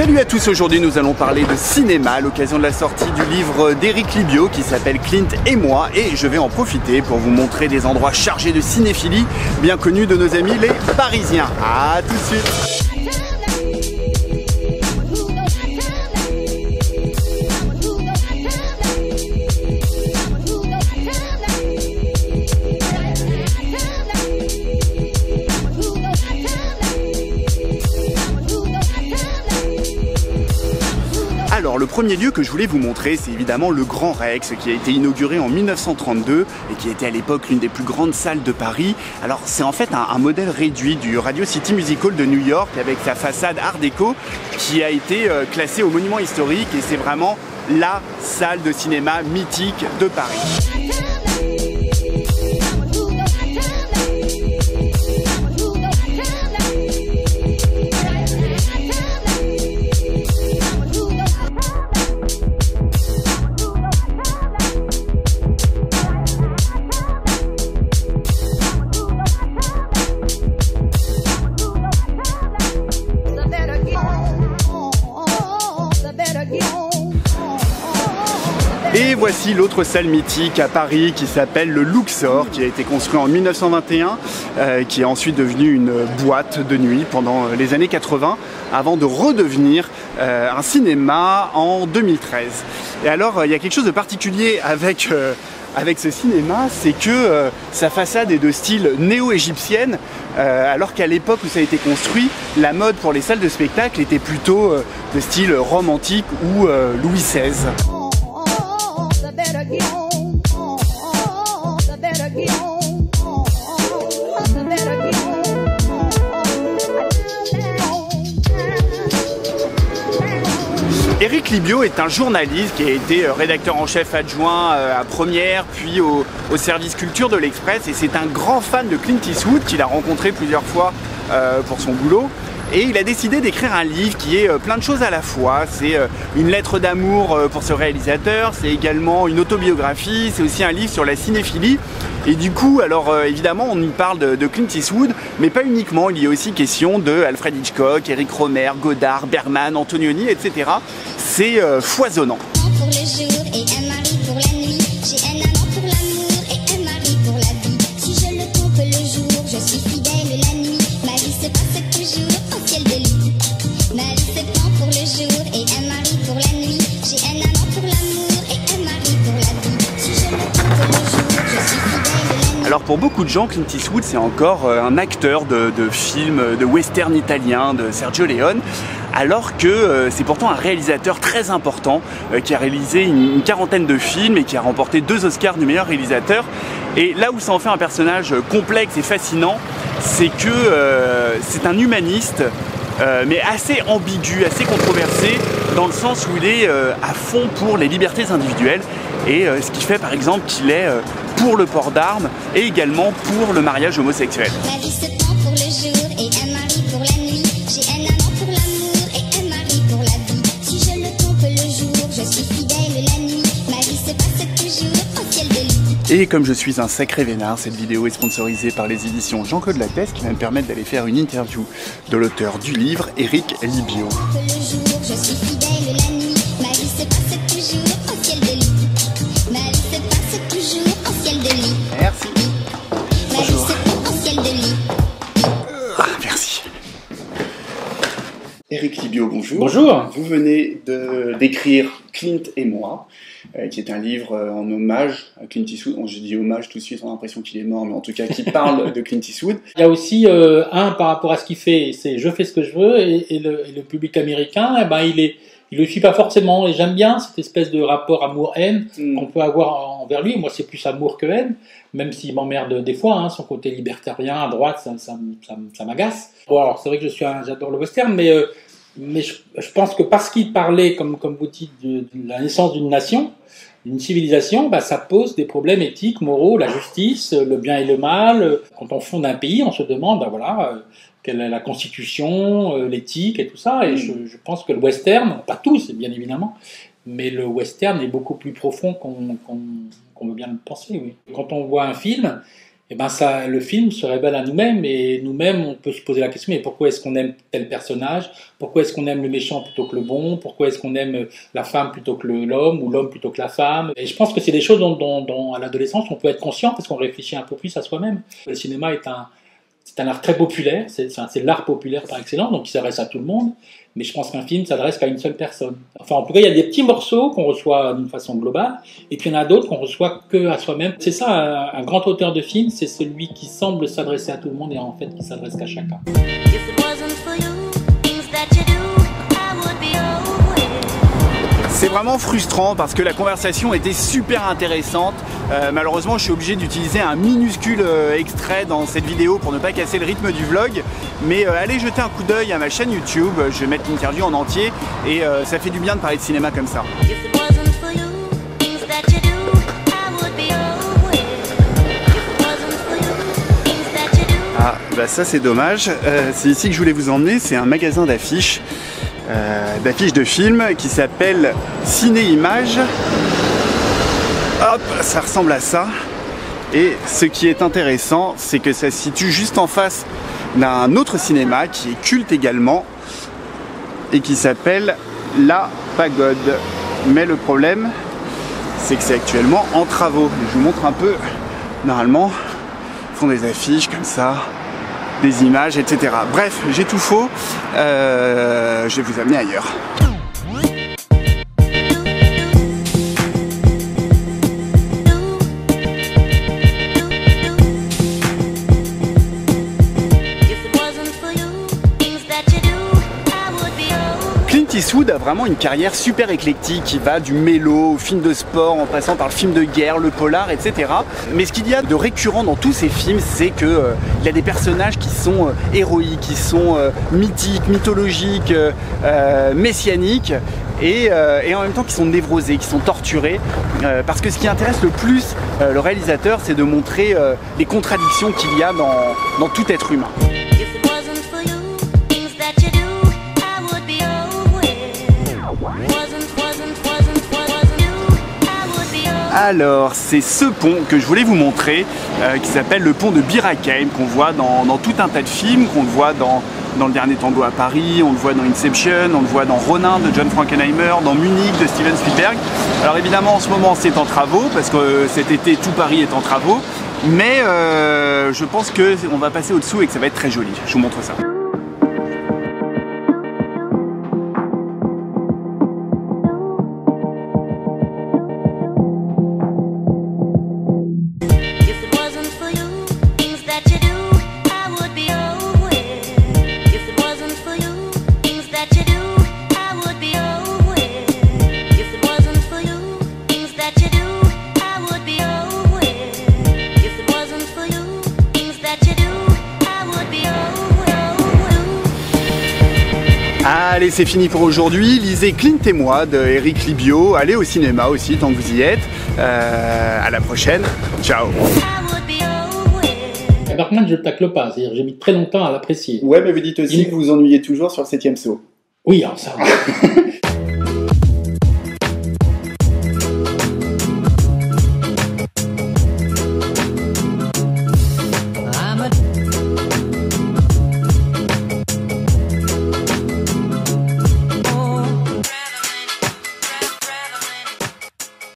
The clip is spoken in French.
Salut à tous, aujourd'hui nous allons parler de cinéma à l'occasion de la sortie du livre d'Éric Libio qui s'appelle Clint et moi, et je vais en profiter pour vous montrer des endroits chargés de cinéphilie bien connus de nos amis les Parisiens. A tout de suite. Alors le premier lieu que je voulais vous montrer, c'est évidemment le Grand Rex qui a été inauguré en 1932 et qui était à l'époque l'une des plus grandes salles de Paris. Alors c'est en fait un modèle réduit du Radio City Music Hall de New York avec sa façade art déco qui a été classée au monument historique, et c'est vraiment la salle de cinéma mythique de Paris. Et voici l'autre salle mythique à Paris qui s'appelle le Luxor, qui a été construit en 1921, qui est ensuite devenu une boîte de nuit pendant les années 80, avant de redevenir un cinéma en 2013. Et alors, il y a quelque chose de particulier avec ce cinéma, c'est que sa façade est de style néo-égyptienne, alors qu'à l'époque où ça a été construit, la mode pour les salles de spectacle était plutôt de style romantique ou Louis XVI. Éric Libio est un journaliste qui a été rédacteur en chef adjoint à Première, puis au service culture de l'Express, et c'est un grand fan de Clint Eastwood qu'il a rencontré plusieurs fois pour son boulot. Et il a décidé d'écrire un livre qui est plein de choses à la fois. C'est une lettre d'amour pour ce réalisateur, c'est également une autobiographie, c'est aussi un livre sur la cinéphilie. Et du coup, alors évidemment, on y parle de Clint Eastwood, mais pas uniquement. Il y a aussi question de Alfred Hitchcock, Éric Rohmer, Godard, Bergman, Antonioni, etc. C'est foisonnant. Pour le jour et un mari pour la nuit, j'ai un amant pour l'amour et un mari pour la vie. Si je le trompe le jour, je suis fidèle la nuit. Ma vie se passe toujours au ciel de lit. Ma vie se prend pour le jour et un mari pour la nuit. J'ai un amant pour l'amour et un mari pour la vie. Si je le trompe le jour, je suis fidèle la nuit. Alors pour beaucoup de gens, Clint Eastwood c'est encore un acteur de films, de western italien, de Sergio Leone, alors que c'est pourtant un réalisateur très important qui a réalisé une quarantaine de films et qui a remporté 2 Oscars du meilleur réalisateur. Et là où ça en fait un personnage complexe et fascinant, c'est que c'est un humaniste, mais assez ambigu, assez controversé, dans le sens où il est à fond pour les libertés individuelles, et ce qui fait par exemple qu'il est pour le port d'armes et également pour le mariage homosexuel. Ma vie se prend pour le jour et un mari pour la nuit. J'ai un amant pour l'amour et un mari pour la vie. Si je le trompe le jour, je suis fidèle la nuit. Ma vie se passe toujours au ciel de lit. Et comme je suis un sacré vénard, cette vidéo est sponsorisée par les éditions Jean-Claude Lattès, qui va me permettre d'aller faire une interview de l'auteur du livre, Éric Libio. Le jour, je suis fidèle la nuit. Ma vie se passe toujours au ciel de lit. Ma vie se passe toujours au ciel de lit. Merci. Ma vie se passe au ciel de lit. Merci. Éric Libio, bonjour. Bonjour. Vous venez d'écrire Clint et moi, qui est un livre en hommage à Clint Eastwood. Bon, j'ai dit hommage tout de suite, on a l'impression qu'il est mort, mais en tout cas qui parle de Clint Eastwood. Il y a aussi par rapport à ce qu'il fait, c'est je fais ce que je veux, et le public américain, eh ben, il le suit pas forcément, et j'aime bien cette espèce de rapport amour-haine qu'on peut avoir envers lui. Moi, c'est plus amour que haine, même s'il m'emmerde des fois, hein, son côté libertarien à droite, ça m'agace. Bon, alors c'est vrai que j'adore le western, mais je pense que parce qu'il parlait, comme vous dites, de la naissance d'une nation, d'une civilisation, bah, ça pose des problèmes éthiques, moraux, la justice, le bien et le mal. Quand on fonde un pays, on se demande, bah voilà, quelle est la constitution, l'éthique et tout ça. Et je pense que le western, pas tous, bien évidemment, mais le western est beaucoup plus profond qu'on veut bien le penser. Oui. Quand on voit un film et ben ça, le film se révèle à nous-mêmes, et nous-mêmes, on peut se poser la question, mais pourquoi est-ce qu'on aime tel personnage? Pourquoi est-ce qu'on aime le méchant plutôt que le bon? Pourquoi est-ce qu'on aime la femme plutôt que l'homme, ou l'homme plutôt que la femme? Et je pense que c'est des choses dont à l'adolescence, on peut être conscient, parce qu'on réfléchit un peu plus à soi-même. Le cinéma c'est un art très populaire, c'est l'art populaire par excellence, donc il s'adresse à tout le monde, mais je pense qu'un film s'adresse qu'à une seule personne. Enfin, en tout cas, il y a des petits morceaux qu'on reçoit d'une façon globale, et puis il y en a d'autres qu'on reçoit que à soi-même. C'est ça, un grand auteur de film, c'est celui qui semble s'adresser à tout le monde, et en fait qui s'adresse qu'à chacun. C'est vraiment frustrant parce que la conversation était super intéressante. Malheureusement, je suis obligé d'utiliser un minuscule extrait dans cette vidéo pour ne pas casser le rythme du vlog. Mais allez jeter un coup d'œil à ma chaîne YouTube, je vais mettre l'interview en entier et ça fait du bien de parler de cinéma comme ça. Ah, bah ça c'est dommage. C'est ici que je voulais vous emmener, c'est un magasin d'affiches. D'affiches de films qui s'appelle Ciné Images. Hop, ça ressemble à ça. Et ce qui est intéressant, c'est que ça se situe juste en face d'un autre cinéma qui est culte également et qui s'appelle La Pagode. Mais le problème, c'est que c'est actuellement en travaux. Je vous montre un peu. Normalement, ils font des affiches comme ça, des images, etc. Bref, j'ai tout faux. Je vais vous amener ailleurs. Clint Eastwood a vraiment une carrière super éclectique qui va du mélo au film de sport en passant par le film de guerre, le polar, etc. Mais ce qu'il y a de récurrent dans tous ces films, c'est qu'il y a des personnages qui sont héroïques, qui sont mythiques, mythologiques, messianiques et en même temps qui sont névrosés, qui sont torturés. Parce que ce qui intéresse le plus le réalisateur, c'est de montrer les contradictions qu'il y a dans tout être humain. Alors, c'est ce pont que je voulais vous montrer, qui s'appelle le pont de Bir Hakeim, qu'on voit dans tout un tas de films, qu'on voit dans Le Dernier Tango à Paris, on le voit dans Inception, on le voit dans Ronin de John Frankenheimer, dans Munich de Steven Spielberg. Alors évidemment, en ce moment, c'est en travaux, parce que cet été, tout Paris est en travaux, mais je pense qu'on va passer au-dessous et que ça va être très joli. Je vous montre ça. Allez, c'est fini pour aujourd'hui. Lisez Clint et moi de Éric Libio. Allez au cinéma aussi tant que vous y êtes. À la prochaine. Ciao. Bergman, je ne tacle pas. C'est-à-dire, j'ai mis très longtemps à l'apprécier. Ouais, mais vous dites aussi que vous vous ennuyez toujours sur le 7e saut. Oui, alors ça.